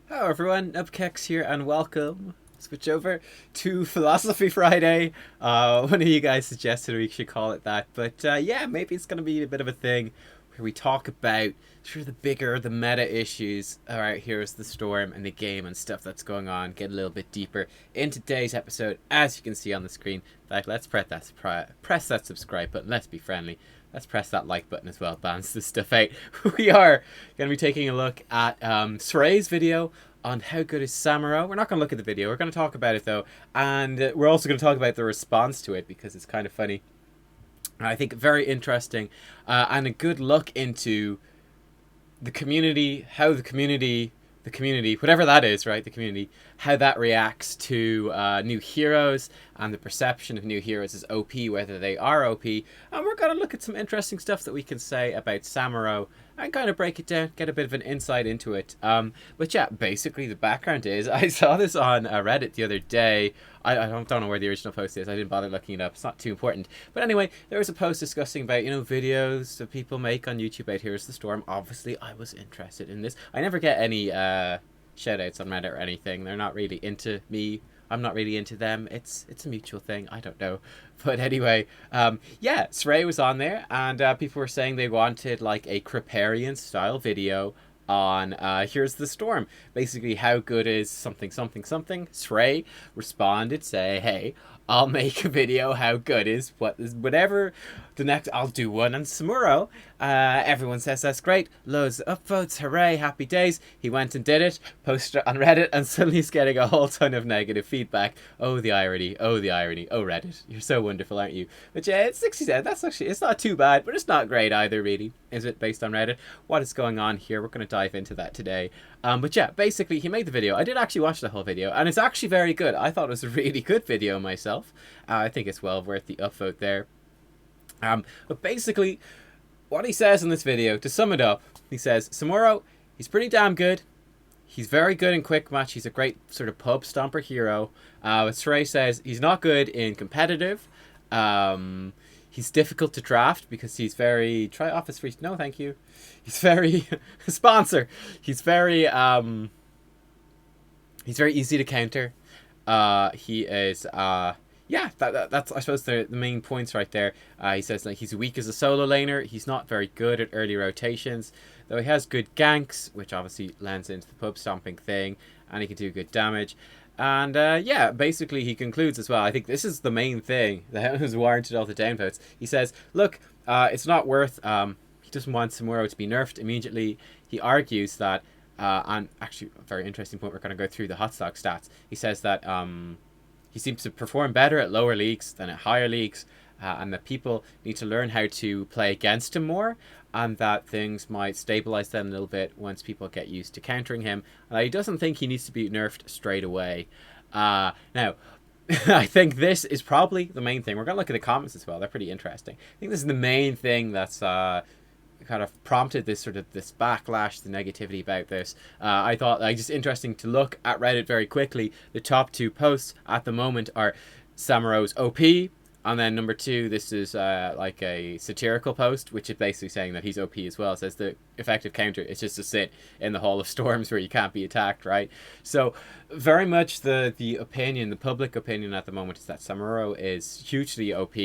Hello everyone, Nubkeks here and welcome. Switch over to Philosophy Friday. One of you guys suggested we should call it that, but yeah, maybe it's going to be a bit of a thing where we talk about sort of the bigger, the meta issues. All right, here's the storm and the game and stuff that's going on. Get a little bit deeper in today's episode, as you can see on the screen. In fact, let's press that subscribe button. Let's be friendly. Let's press that like button as well. Balance this stuff out. We are going to be taking a look at Srey's video on how good is Samuro. We're not going to look at the video. We're going to talk about it though, and we're also going to talk about the response to it because it's kind of funny. I think very interesting and a good look into the community, how the community, whatever that is, right? The community, how that reacts to new heroes and the perception of new heroes as OP, whether they are OP. And we're going to look at some interesting stuff that we can say about Samuro and kind of break it down, get a bit of an insight into it. But yeah, basically the background is, I saw this on Reddit the other day. I don't know where the original post is. I didn't bother looking it up. It's not too important. But anyway, there was a post discussing about, videos that people make on YouTube about Here's the Storm. Obviously, I was interested in this. I never get any shout-outs on Reddit or anything. They're not really into me. I'm not really into them. It's a mutual thing. I don't know. But anyway, yeah, Srey was on there, and people were saying they wanted like a Kriparian style video on Here's the Storm. Basically, how good is something, something, something. Srey responded, say, hey, I'll make a video how good is whatever the next. I'll do one on Samuro. Everyone says that's great. Loads of upvotes. Hooray. Happy days. He went and did it. Posted it on Reddit and suddenly he's getting a whole ton of negative feedback. Oh, the irony. Oh, the irony. Oh, Reddit. You're so wonderful, aren't you? But yeah, it's 67. That's actually, it's not too bad, but it's not great either, really. Is it based on Reddit? What is going on here? We're going to dive into that today. But yeah, basically he made the video. I did actually watch the whole video and it's actually very good. I thought it was a really good video myself. I think it's well worth the upvote there. But basically, what he says in this video, to sum it up, he says, Samuro, he's pretty damn good. He's very good in quick match. He's a great sort of pub stomper hero. But Srey says he's not good in competitive. He's difficult to draft because he's very... Try office free. No, thank you. He's very... sponsor. He's very easy to counter. He is... yeah, that's I suppose the main points right there. He says like he's weak as a solo laner. He's not very good at early rotations, though he has good ganks, which obviously lends into the pub stomping thing, and he can do good damage. And yeah, basically he concludes as well. I think this is the main thing that has warranted all the downvotes. He says, look, it's not worth... he doesn't want Samuro to be nerfed immediately. He argues that, and actually a very interesting point, we're going to go through the hot stock stats. He says that... he seems to perform better at lower leagues than at higher leagues, and that people need to learn how to play against him more, and that things might stabilize then a little bit once people get used to countering him. He doesn't think he needs to be nerfed straight away. Now, I think this is probably the main thing. We're going to look at the comments as well. They're pretty interesting. I think this is the main thing that's... kind of prompted this backlash, the negativity about this. I thought just interesting to look at Reddit very quickly. The top two posts at the moment are Samuro's OP, and then number two, this is like a satirical post, which is basically saying that he's OP as well. It says the effective counter is just to sit in the Hall of Storms where you can't be attacked, right? So very much the opinion, the public opinion at the moment is that Samuro is hugely OP.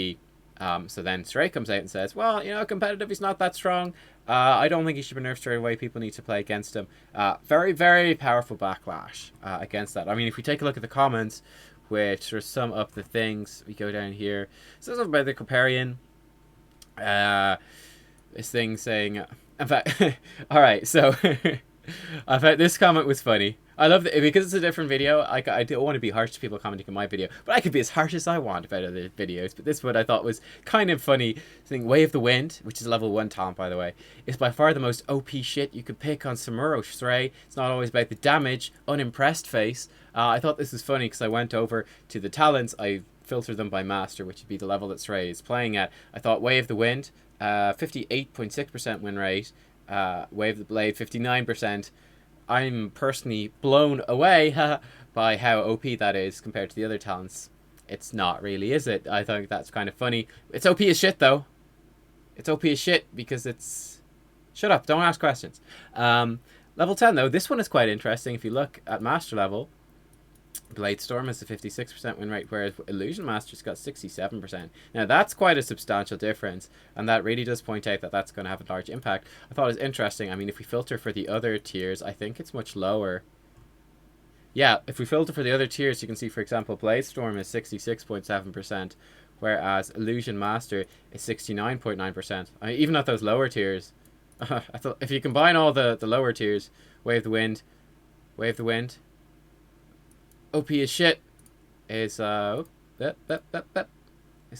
So then Srey comes out and says, well, competitive, he's not that strong. I don't think he should be nerfed straight away. People need to play against him. Very, very powerful backlash against that. I mean, if we take a look at the comments, which sort of sum up the things, we go down here. So this is about the Kriparian. This thing saying... In fact, alright, so... I thought this comment was funny. I love it because it's a different video. I don't want to be harsh to people commenting on my video, but I could be as harsh as I want about other videos. But this one I thought was kind of funny. Thing, Way of the Wind, which is a level 1 talent by the way, is by far the most OP shit you could pick on Samuro Srey. It's not always about the damage. Unimpressed face. I thought this was funny because I went over to the talents. I filtered them by master, which would be the level that Srey is playing at. I thought Way of the Wind, 58.6% win rate. Wave the Blade, 59%. I'm personally blown away by how OP that is compared to the other talents. It's not really, is it? I think that's kind of funny. It's OP as shit, though. It's OP as shit because it's... Shut up, don't ask questions. Level 10, though, this one is quite interesting. If you look at Master level, Bladestorm has a 56% win rate, whereas Illusion Master's got 67%. Now, that's quite a substantial difference, and that really does point out that that's going to have a large impact. I thought it was interesting. I mean, if we filter for the other tiers, I think it's much lower. Yeah, if we filter for the other tiers, you can see, for example, Bladestorm is 66.7%, whereas Illusion Master is 69.9%. I mean, even at those lower tiers, I thought if you combine all the lower tiers, Wave the Wind, Wave the Wind, OP is shit, is it's the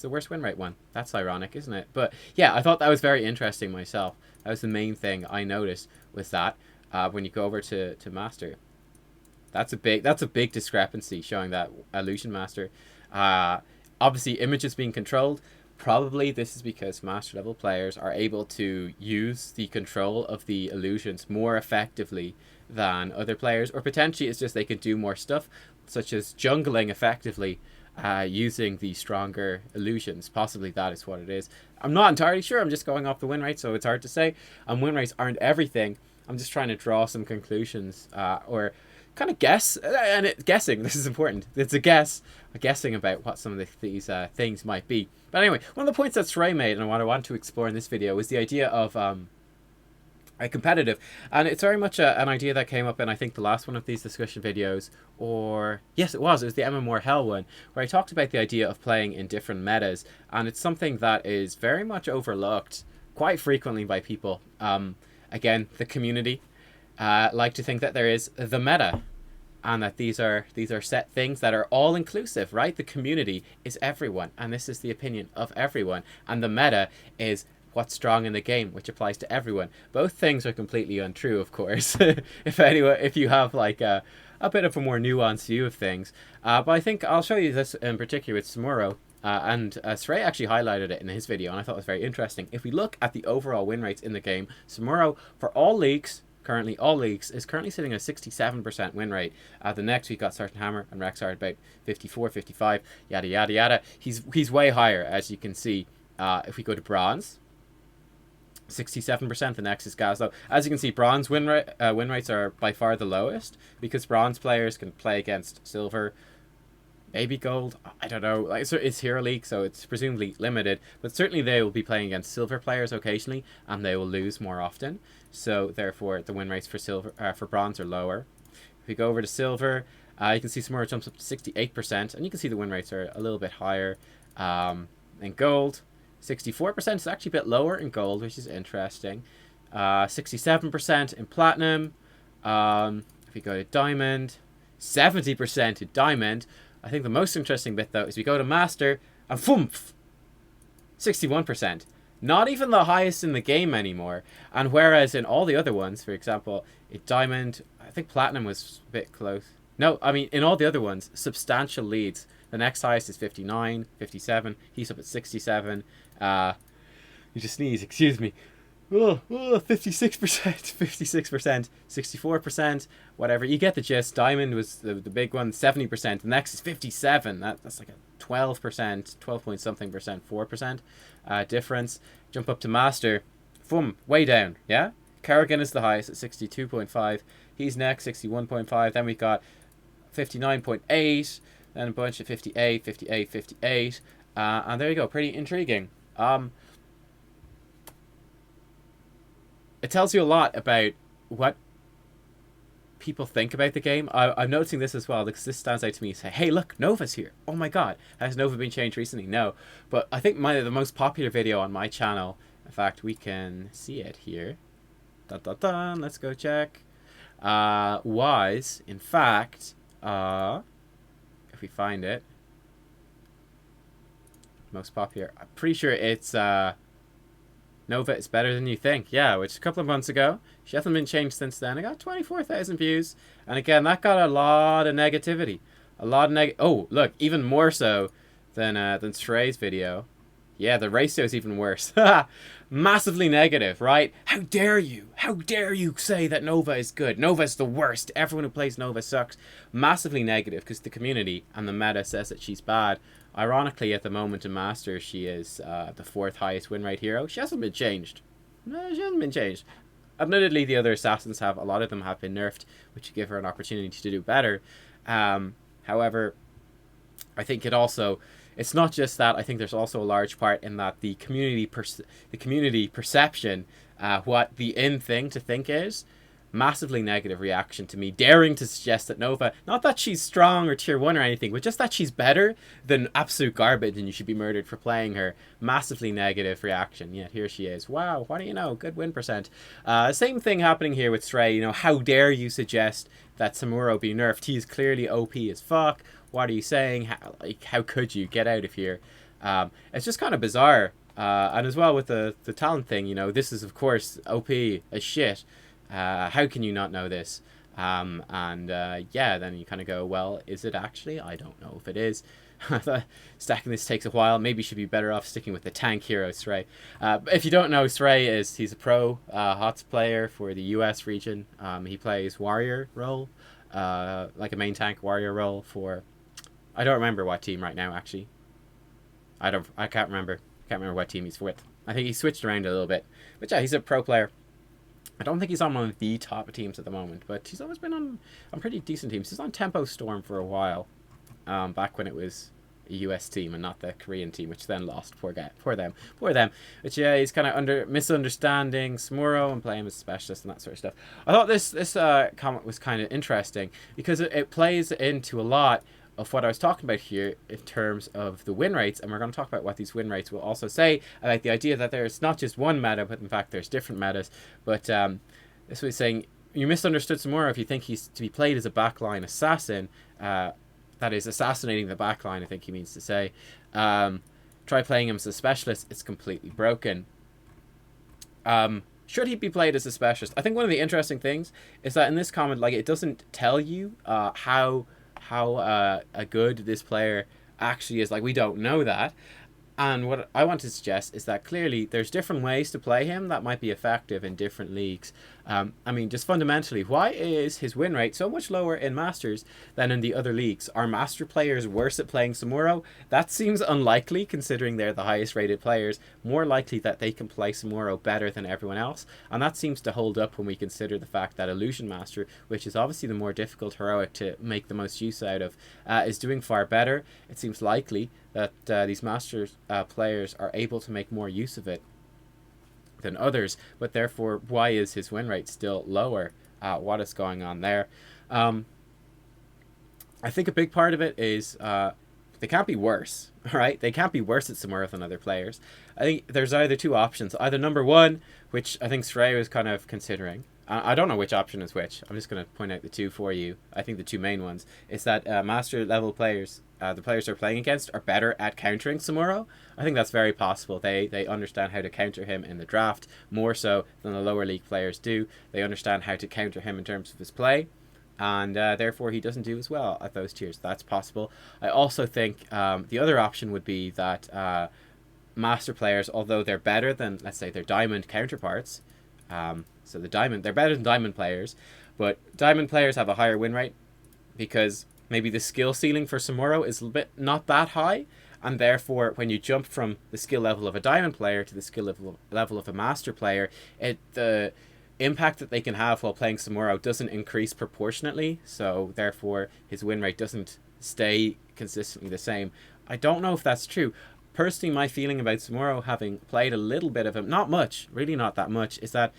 worst win rate one. That's ironic, isn't it? But yeah, I thought that was very interesting myself. That was the main thing I noticed with that. When you go over to Master, that's a big discrepancy, showing that Illusion Master, obviously images being controlled. Probably this is because Master level players are able to use the control of the illusions more effectively than other players, or potentially it's just they can do more stuff, such as jungling effectively, using the stronger illusions. Possibly that is what it is. I'm not entirely sure. I'm just going off the win rate, so it's hard to say. And win rates aren't everything. I'm just trying to draw some conclusions, or kind of guess, and guessing, this is important. It's a guessing about what some of these things might be. But anyway, one of the points that Srey made, and what I want to explore in this video, was the idea of a competitive, and it's very much an idea that came up in, I think, the last one of these discussion videos, or yes, it was the MMOR Hell one, where I talked about the idea of playing in different metas, and it's something that is very much overlooked quite frequently by people. Again, the community like to think that there is the meta, and that these are set things that are all inclusive, right? The community is everyone, and this is the opinion of everyone, and the meta is what's strong in the game, which applies to everyone. Both things are completely untrue, of course. If you have like a bit of a more nuanced view of things, but I think I'll show you this in particular with Samuro. And Srey actually highlighted it in his video, and I thought it was very interesting. If we look at the overall win rates in the game, Samuro, for all leagues, all leagues, is currently sitting at a 67% win rate. The next we've got Certain Hammer and Rex are at about 54, 55, yada yada yada. He's way higher, as you can see. If we go to Bronze, 67%. The next is Gazlo. As you can see, Bronze win rates are by far the lowest, because Bronze players can play against Silver, maybe Gold, I don't know. Like, so it's Hero League, so it's presumably limited, but certainly they will be playing against Silver players occasionally, and they will lose more often. So therefore, the win rates for for Bronze are lower. If we go over to Silver, you can see Samuro jumps up to 68%, and you can see the win rates are a little bit higher. In Gold, 64% is actually a bit lower in Gold, which is interesting. 67% in Platinum. If we go to Diamond, 70% in Diamond. I think the most interesting bit, though, is we go to Master, and FUMF! 61%. Not even the highest in the game anymore. And whereas in all the other ones, for example, in Diamond, I think Platinum was a bit close. No, I mean, in all the other ones, substantial leads. The next highest is 59, 57. He's up at 67. You just sneeze, excuse me. 56%, 56%, 64%, whatever. You get the gist. Diamond was the big one, 70%. The next is 57. That's like a 12%, 12 point something percent, 4% difference. Jump up to Master. Boom, way down, yeah? Kerrigan is the highest at 62.5. He's next, 61.5. Then we got 59.8. Then a bunch of 58, 58, 58. And there you go, pretty intriguing. It tells you a lot about what people think about the game. I'm noticing this as well, because this stands out to me. Say, hey, look, Nova's here. Oh my god, has Nova been changed recently? No. But I think the most popular video on my channel, in fact, we can see it here. Dun, dun, dun, let's go check. Was, in fact, if we find it, most popular, I'm pretty sure it's Nova is better than you think. Yeah, which a couple of months ago. She hasn't been changed since then. I got 24,000 views. And again, that got a lot of negativity. A lot of oh, look, even more so than Srey's video. Yeah, the ratio is even worse. Massively negative, right? How dare you? How dare you say that Nova is good? Nova is the worst. Everyone who plays Nova sucks. Massively negative, because the community and the meta says that she's bad. Ironically, at the moment in Master, she is the 4th highest win rate hero. She hasn't been changed. No, she hasn't been changed. Admittedly, the other assassins have, a lot of them have been nerfed, which give her an opportunity to do better. However, I think it's not just that. I think there's also a large part in that the community perception, what the in thing to think is, massively negative reaction to me daring to suggest that Nova, not that she's strong or tier 1 or anything, but just that she's better than absolute garbage and you should be murdered for playing her. Massively negative reaction. Yet here she is. Wow, what do you know? Good win percent. Same thing happening here with Srey. You know, how dare you suggest that Samuro be nerfed? He is clearly OP as fuck. What are you saying? How could you? Get out of here. It's just kind of bizarre. And as well with the talent thing, you know, this is of course OP as shit. How can you not know this? Yeah, then you kind of go, well, is it actually? I don't know if it is. Stacking this takes a while. Maybe you should be better off sticking with the tank hero, Srey. If you don't know, Srey he's a pro HOTS player for the US region. He plays warrior role, like a main tank warrior role for, I don't remember what team right now, actually. I can't remember what team he's with. I think he switched around a little bit. But yeah, he's a pro player. I don't think he's on one of the top teams at the moment, but he's always been on pretty decent teams. He's on Tempo Storm for a while, back when it was a US team and not the Korean team, which then lost. Poor them. But yeah, he's kind of misunderstanding Samuro and playing him as a specialist and that sort of stuff. I thought this comment was kind of interesting because it plays into a lot of what I was talking about here in terms of the win rates, and we're going to talk about what these win rates will also say about the idea that there's not just one meta, but in fact there's different metas. But this was saying, you misunderstood Samuro if you think he's to be played as a backline assassin, that is assassinating the backline, I think he means to say. Try playing him as a specialist, it's completely broken. Should he be played as a specialist? I think one of the interesting things is that in this comment, like, it doesn't tell you how good this player actually is. Like, we don't know that. And what I want to suggest is that clearly there's different ways to play him that might be effective in different leagues. I mean, just fundamentally, why is his win rate so much lower in Masters than in the other leagues? Are Master players worse at playing Samuro? That seems unlikely, considering they're the highest rated players. More likely that they can play Samuro better than everyone else. And that seems to hold up when we consider the fact that Illusion Master, which is obviously the more difficult heroic to make the most use out of, is doing far better. It seems likely that these Masters players are able to make more use of it than others, but therefore why is his win rate still lower? What is going on there? I think a big part of it is they can't be worse, right? They can't be worse at Samuro than other players. I think there's either two options. Either number one, which I think Srey was kind of considering. I don't know which option is which. I'm just going to point out the two for you. I think the two main ones is that Master level players, the players they're playing against, are better at countering Samuro. I think that's very possible. They understand how to counter him in the draft more so than the lower league players do. They understand how to counter him in terms of his play, and therefore he doesn't do as well at those tiers. That's possible. I also think the other option would be that Master players, although they're better than, let's say, their Diamond counterparts, so they're better than Diamond players, but Diamond players have a higher win rate because maybe the skill ceiling for Samuro is a bit not that high, and therefore when you jump from the skill level of a Diamond player to the skill level of a Master player, the impact that they can have while playing Samuro doesn't increase proportionately, so therefore his win rate doesn't stay consistently the same. I don't know if that's true. Personally, my feeling about Samuro, having played a little bit of him, not much, really not that much, is that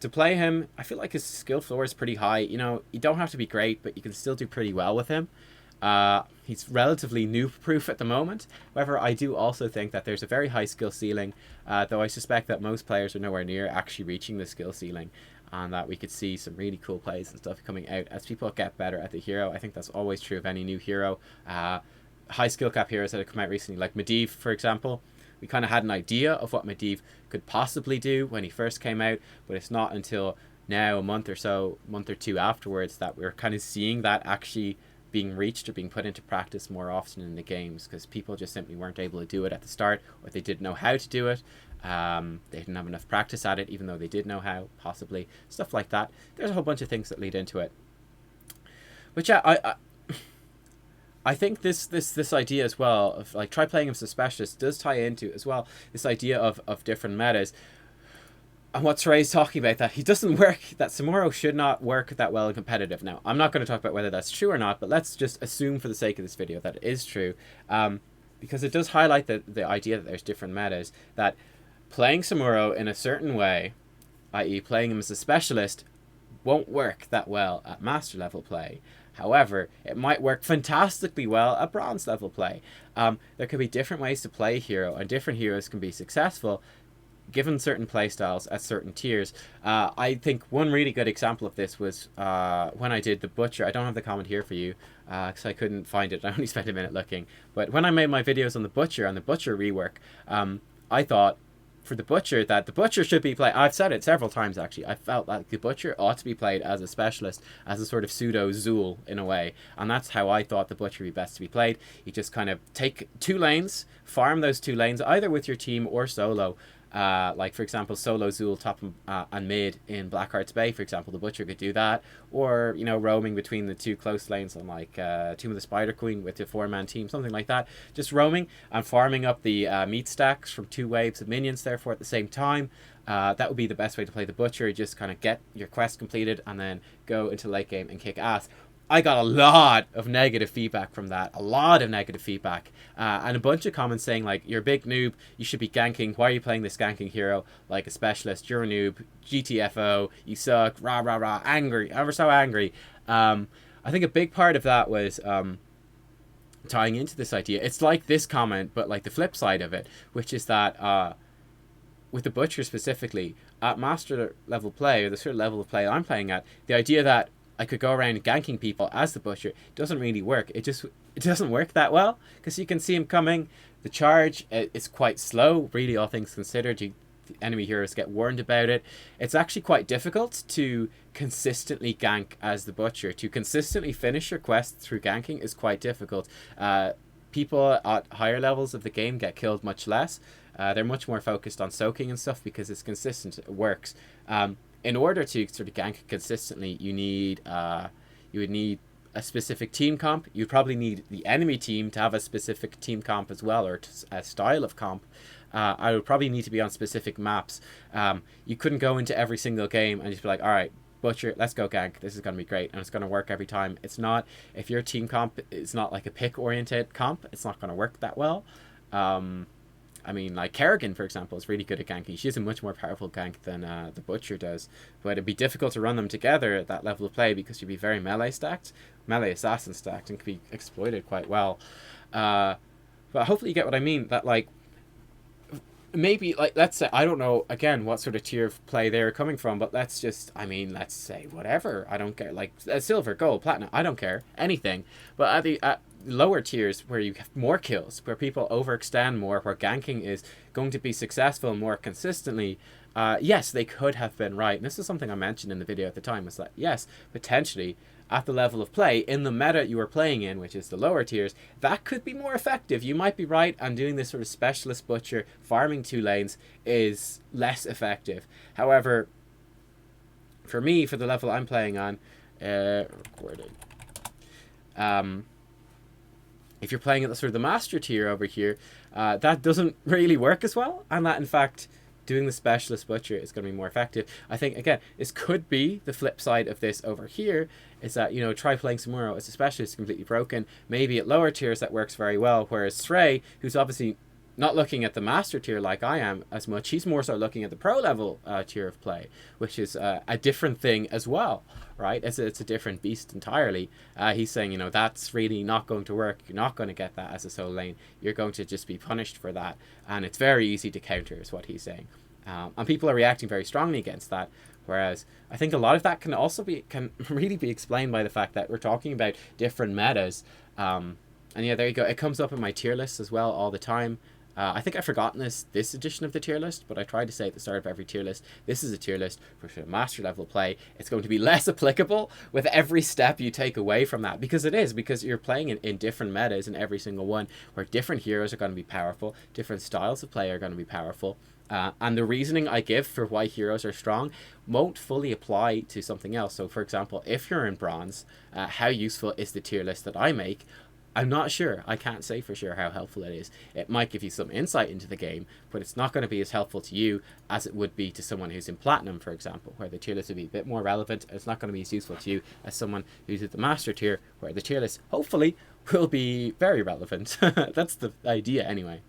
to play him, I feel like his skill floor is pretty high. You know, you don't have to be great, but you can still do pretty well with him. He's relatively noob-proof at the moment. However, I do also think that there's a very high skill ceiling, though I suspect that most players are nowhere near actually reaching the skill ceiling, and that we could see some really cool plays and stuff coming out as people get better at the hero. I think that's always true of any new hero. High skill cap heroes that have come out recently, like Medivh, for example. We kind of had an idea of what Medivh could possibly do when he first came out, but it's not until now, a month or two afterwards, that we're kind of seeing that actually being reached or being put into practice more often in the games, because people just simply weren't able to do it at the start, or they didn't know how to do it. They didn't have enough practice at it, even though they did know how, possibly. Stuff like that. There's a whole bunch of things that lead into it. But yeah, I think this idea as well of like, try playing him as a specialist does tie into as well this idea of different metas. and what Srey's talking about, that he doesn't work, that Samuro should not work that well in competitive. Now, I'm not going to talk about whether that's true or not, but let's just assume for the sake of this video that it is true, because it does highlight the idea that there's different metas, that playing Samuro in a certain way, i.e. playing him as a specialist, won't work that well at master level play. However, it might work fantastically well at bronze level play. There could be different ways to play a hero, and different heroes can be successful given certain playstyles at certain tiers. I think one really good example of this was when I did the Butcher. I don't have the comment here for you because I couldn't find it. I only spent a minute looking. But when I made my videos on the Butcher and the Butcher rework, I thought for the Butcher that the Butcher should be played. I've said it several times actually. I felt like the Butcher ought to be played as a specialist, as a sort of pseudo Zool in a way, and that's how I thought the Butcher would be best to be played. You just kind of take 2 lanes, farm those 2 lanes either with your team or solo. Like for example, solo Zool top and mid in Blackheart's Bay, for example, the Butcher could do that, or you know, roaming between the 2 close lanes on like Tomb of the Spider Queen with a 4-man team, something like that. Just roaming and farming up the meat stacks from 2 waves of minions, therefore at the same time. That would be the best way to play the Butcher. Just kind of get your quest completed and then go into late game and kick ass. I got a lot of negative feedback from that. A lot of negative feedback. And a bunch of comments saying, like, you're a big noob. You should be ganking. Why are you playing this ganking hero like a specialist? You're a noob. GTFO. You suck. Rah, rah, rah. Angry. Ever so angry. I think a big part of that was tying into this idea. It's like this comment, but like the flip side of it, which is that with the Butcher specifically, at master level play, or the sort of level of play I'm playing at, the idea that I could go around ganking people as the Butcher doesn't really work. It doesn't work that well, because you can see him coming. The charge is quite slow, really, all things considered. The enemy heroes get warned about it. It's actually quite difficult to consistently gank as the Butcher. To consistently finish your quest through ganking is quite difficult. People at higher levels of the game get killed much less. They're much more focused on soaking and stuff because it's consistent. It works. In order to sort of gank consistently, you would need a specific team comp. You'd probably need the enemy team to have a specific team comp as well, or a style of comp. I would probably need to be on specific maps. You couldn't go into every single game and just be like, all right, Butcher, let's go gank. This is going to be great, and it's going to work every time. It's not. If your team comp is not like a pick-oriented comp, it's not going to work that well. I mean, like Kerrigan, for example, is really good at ganking. She has a much more powerful gank than the Butcher does. But it'd be difficult to run them together at that level of play because you'd be very melee assassin stacked, and could be exploited quite well. But hopefully you get what I mean, that like, maybe, like, let's say, I don't know, again, what sort of tier of play they're coming from, but let's say whatever. I don't care, like, silver, gold, platinum, I don't care, anything. But at lower tiers where you have more kills, where people overextend more, where ganking is going to be successful more consistently, yes, they could have been right. And this is something I mentioned in the video at the time, was that yes, potentially at the level of play in the meta you are playing in, which is the lower tiers, that could be more effective. You might be right, and doing this sort of specialist Butcher farming 2 lanes is less effective. However, for me, for the level I'm playing on, recording, if you're playing at the sort of the master tier over here, that doesn't really work as well, and that in fact doing the specialist Butcher is going to be more effective. I think, again, this could be the flip side of this over here, is that, you know, try playing Samuro as a specialist completely broken. Maybe at lower tiers that works very well, whereas Srey, who's obviously not looking at the master tier like I am as much, he's more so looking at the pro level tier of play, which is a different thing as well, right? It's a different beast entirely. He's saying, you know, that's really not going to work. You're not going to get that as a solo lane. You're going to just be punished for that, and it's very easy to counter, is what he's saying. And people are reacting very strongly against that, whereas I think a lot of that can really be explained by the fact that we're talking about different metas. And yeah, there you go. It comes up in my tier list as well all the time. I think I've forgotten this edition of the tier list, but I try to say at the start of every tier list, this is a tier list for master level play. It's going to be less applicable with every step you take away from that, because you're playing in different metas in every single one, where different heroes are going to be powerful, different styles of play are going to be powerful. And the reasoning I give for why heroes are strong won't fully apply to something else. So, for example, if you're in bronze, how useful is the tier list that I make? I'm not sure. I can't say for sure how helpful it is. It might give you some insight into the game, but it's not going to be as helpful to you as it would be to someone who's in Platinum, for example, where the tier list would be a bit more relevant. It's not going to be as useful to you as someone who's at the Master tier, where the tier list, hopefully, will be very relevant. That's the idea, anyway.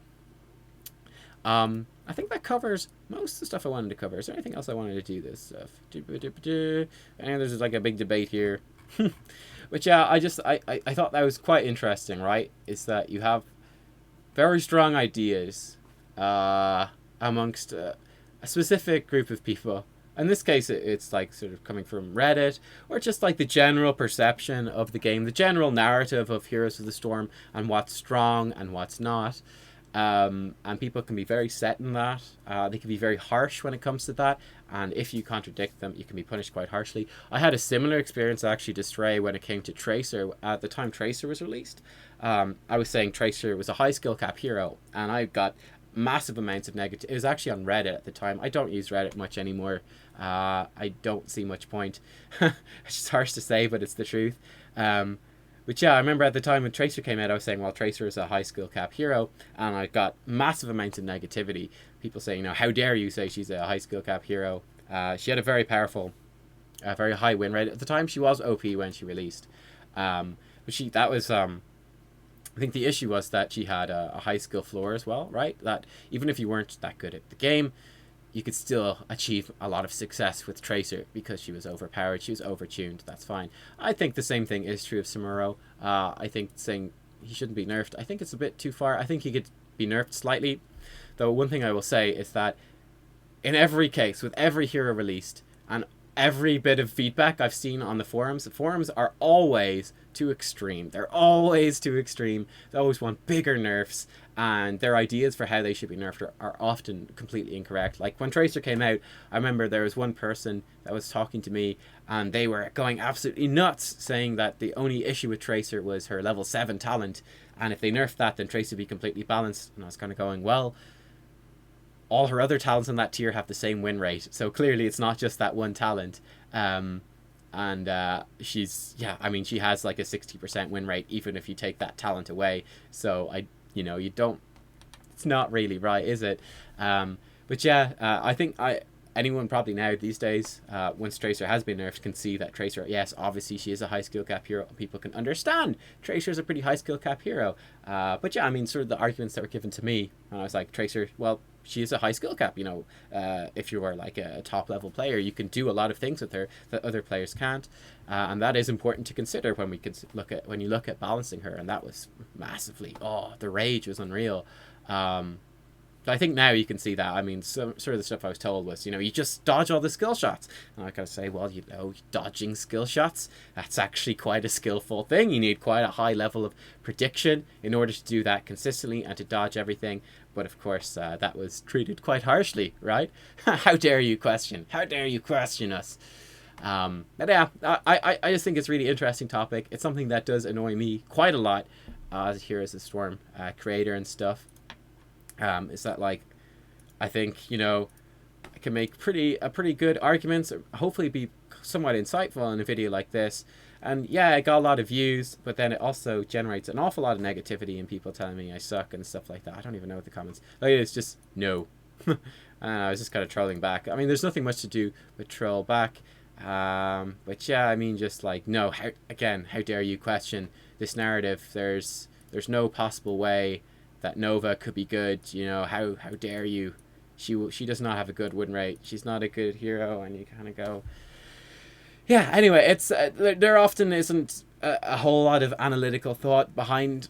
I think that covers most of the stuff I wanted to cover. Is there anything else I wanted to do this stuff? And there's like a big debate here. Which, yeah, I thought that was quite interesting, right? Is that you have very strong ideas amongst a specific group of people. In this case, it's like sort of coming from Reddit, or just like the general perception of the game, the general narrative of Heroes of the Storm, and what's strong and what's not. And people can be very set in that. They can be very harsh when it comes to that. And if you contradict them, you can be punished quite harshly. I had a similar experience actually to Srey when it came to Tracer. At the time Tracer was released, I was saying Tracer was a high skill cap hero, and I got massive amounts of negative. It was actually on Reddit at the time. I don't use Reddit much anymore. I don't see much point. It's just harsh to say, but it's the truth. But yeah, I remember at the time when Tracer came out, I was saying, well, Tracer is a high skill cap hero, and I got massive amounts of negativity. People saying, you know, how dare you say she's a high skill cap hero? She had a very powerful, very high win rate. At the time, she was OP when she released. But that was, I think the issue was that she had a high skill floor as well, right? That even if you weren't that good at the game, you could still achieve a lot of success with Tracer because she was overpowered, she was overtuned. That's fine. I think the same thing is true of Samuro. I think saying he shouldn't be nerfed, I think it's a bit too far. I think he could be nerfed slightly. Though one thing I will say is that in every case, with every hero released, and every bit of feedback I've seen on the forums are always too extreme. They're always too extreme. They always want bigger nerfs, and their ideas for how they should be nerfed are often completely incorrect. Like when Tracer came out, I remember there was one person that was talking to me, and they were going absolutely nuts, saying that the only issue with Tracer was her level 7 talent, and if they nerfed that, then Tracer would be completely balanced. And I was kind of going, well, all her other talents in that tier have the same win rate, so clearly it's not just that one talent. She's, yeah, I mean, she has like a 60% win rate even if you take that talent away, so you don't, it's not really right, is it? But yeah, I think anyone probably now these days, once Tracer has been nerfed, can see that Tracer, yes, obviously she is a high skill cap hero, and people can understand Tracer's a pretty high skill cap hero. But yeah, I mean, sort of the arguments that were given to me, and I was like, Tracer, well, she is a high skill cap, you know. If you are like a top level player, you can do a lot of things with her that other players can't, and that is important to consider when you look at balancing her. And that was massively, the rage was unreal. I think now you can see that. I mean, sort of the stuff I was told was, you know, you just dodge all the skill shots. And I gotta say, well, you know, dodging skill shots, that's actually quite a skillful thing. You need quite a high level of prediction in order to do that consistently and to dodge everything. But of course, that was treated quite harshly, right? How dare you question? How dare you question us? But yeah, I just think it's a really interesting topic. It's something that does annoy me quite a lot as a Heroes of the Storm creator and stuff. Is that, like, I think, you know, I can make pretty good arguments, or hopefully be somewhat insightful in a video like this. And yeah, it got a lot of views, but then it also generates an awful lot of negativity and people telling me I suck and stuff like that. I don't even know what the comments. Like, it's just no. I was just kind of trolling back. I mean, there's nothing much to do but troll back. But yeah, I mean, just like, no. How dare you question this narrative? There's no possible way that Nova could be good. You know, how dare you? She does not have a good win rate. She's not a good hero, and you kind of go. Yeah, anyway, it's there often isn't a whole lot of analytical thought behind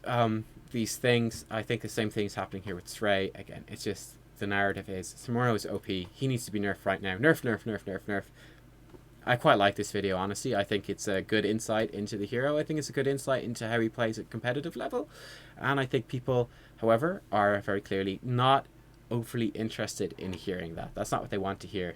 these things. I think the same thing's happening here with Srey. Again, it's just the narrative is Samuro is OP. He needs to be nerfed right now. Nerf, nerf, nerf, nerf, nerf. I quite like this video, honestly. I think it's a good insight into the hero. I think it's a good insight into how he plays at competitive level. And I think people, however, are very clearly not overly interested in hearing that. That's not what they want to hear.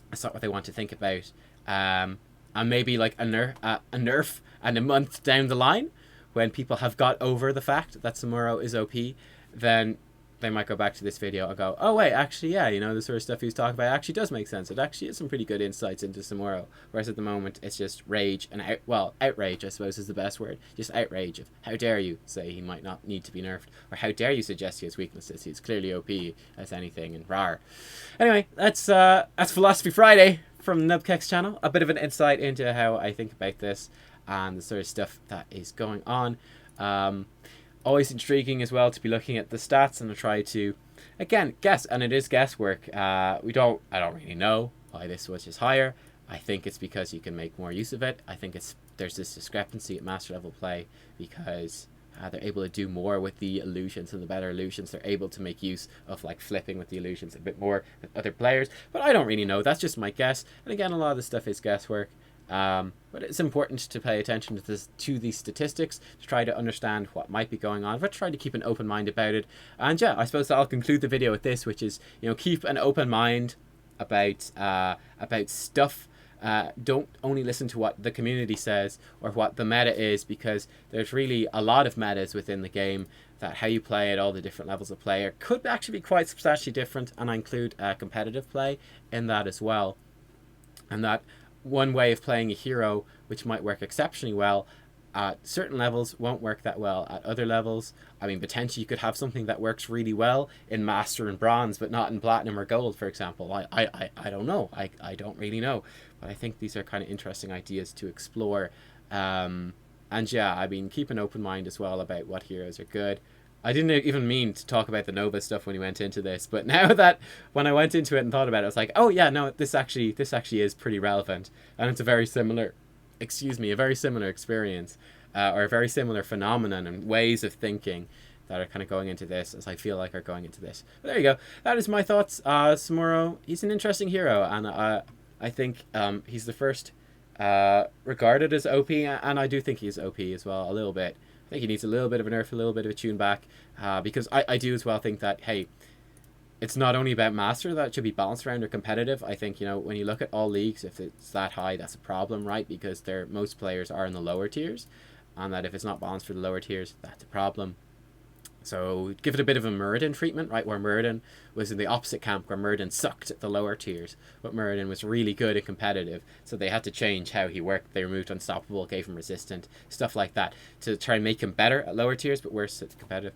That's not what they want to think about. And maybe like a nerf and a month down the line, when people have got over the fact that Samuro is OP, then they might go back to this video and go, oh wait, actually, yeah, you know, the sort of stuff he was talking about actually does make sense. It actually is some pretty good insights into Samuro. Whereas at the moment, it's just rage and outrage, I suppose, is the best word. Just outrage of how dare you say he might not need to be nerfed, or how dare you suggest he has weaknesses. He's clearly OP as anything, and rar. Anyway, that's Philosophy Friday from the Nubkeks channel. A bit of an insight into how I think about this and the sort of stuff that is going on. Always intriguing as well to be looking at the stats and to try to, again, guess. And it is guesswork. I don't really know why this was just higher. I think it's because you can make more use of it. I think there's this discrepancy at master level play because they're able to do more with the illusions, and the better illusions, they're able to make use of like flipping with the illusions a bit more than other players. But I don't really know. That's just my guess. And again, a lot of the stuff is guesswork. But it's important to pay attention to these statistics to try to understand what might be going on, but try to keep an open mind about it. And yeah, I suppose I'll conclude the video with this, which is, you know, keep an open mind about stuff. Don't only listen to what the community says or what the meta is, because there's really a lot of metas within the game that how you play at all the different levels of play could actually be quite substantially different, and I include competitive play in that as well. And that one way of playing a hero which might work exceptionally well at certain levels won't work that well at other levels. I mean, potentially you could have something that works really well in Master and Bronze but not in Platinum or Gold, for example. I don't know. I don't really know. But I think these are kind of interesting ideas to explore. And yeah, I mean, keep an open mind as well about what heroes are good. I didn't even mean to talk about the Nova stuff when we went into this, but now that when I went into it and thought about it, I was like, oh yeah, no, this actually is pretty relevant, and it's a very similar experience, or a very similar phenomenon and ways of thinking that are kind of going into this, as I feel like are going into this. But there you go. That is my thoughts. Samuro, he's an interesting hero, and I think he's the first regarded as OP, and I do think he's OP as well, a little bit. I think he needs a little bit of a nerf, a little bit of a tune back, because I do as well think that, hey, it's not only about Master that it should be balanced around or competitive. I think, you know, when you look at all leagues, if it's that high, that's a problem, right? Because most players are in the lower tiers, and that if it's not balanced for the lower tiers, that's a problem. So give it a bit of a Muradin treatment, right, where Muradin was in the opposite camp, where Muradin sucked at the lower tiers, but Muradin was really good and competitive, so they had to change how he worked. They removed Unstoppable, gave him Resistant, stuff like that, to try and make him better at lower tiers, but worse at competitive.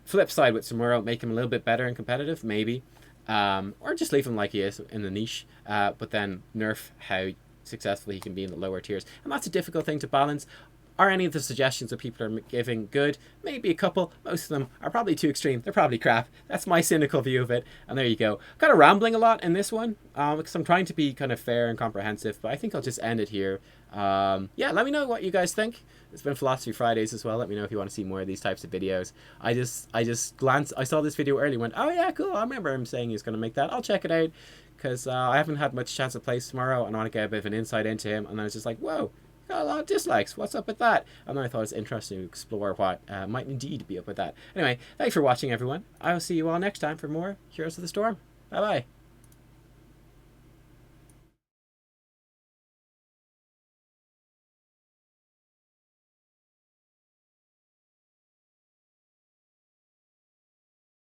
Flip side with Samuro, make him a little bit better and competitive, maybe, or just leave him like he is in the niche, but then nerf how successfully he can be in the lower tiers, and that's a difficult thing to balance. Are any of the suggestions that people are giving good? Maybe a couple. Most of them are probably too extreme. They're probably crap. That's my cynical view of it. And there you go. Kind of rambling a lot in this one, because I'm trying to be kind of fair and comprehensive, but I think I'll just end it here. Yeah, let me know what you guys think. It's been Philosophy Fridays as well. Let me know if you want to see more of these types of videos. I just glanced. I saw this video early, went, oh yeah, cool. I remember him saying he's going to make that. I'll check it out, because I haven't had much chance to play Samuro, and I want to get a bit of an insight into him. And I was just like, whoa. Got a lot of dislikes. What's up with that? And then I thought it's interesting to explore what might indeed be up with that. Anyway, thanks for watching, everyone. I will see you all next time for more Heroes of the Storm. Bye-bye.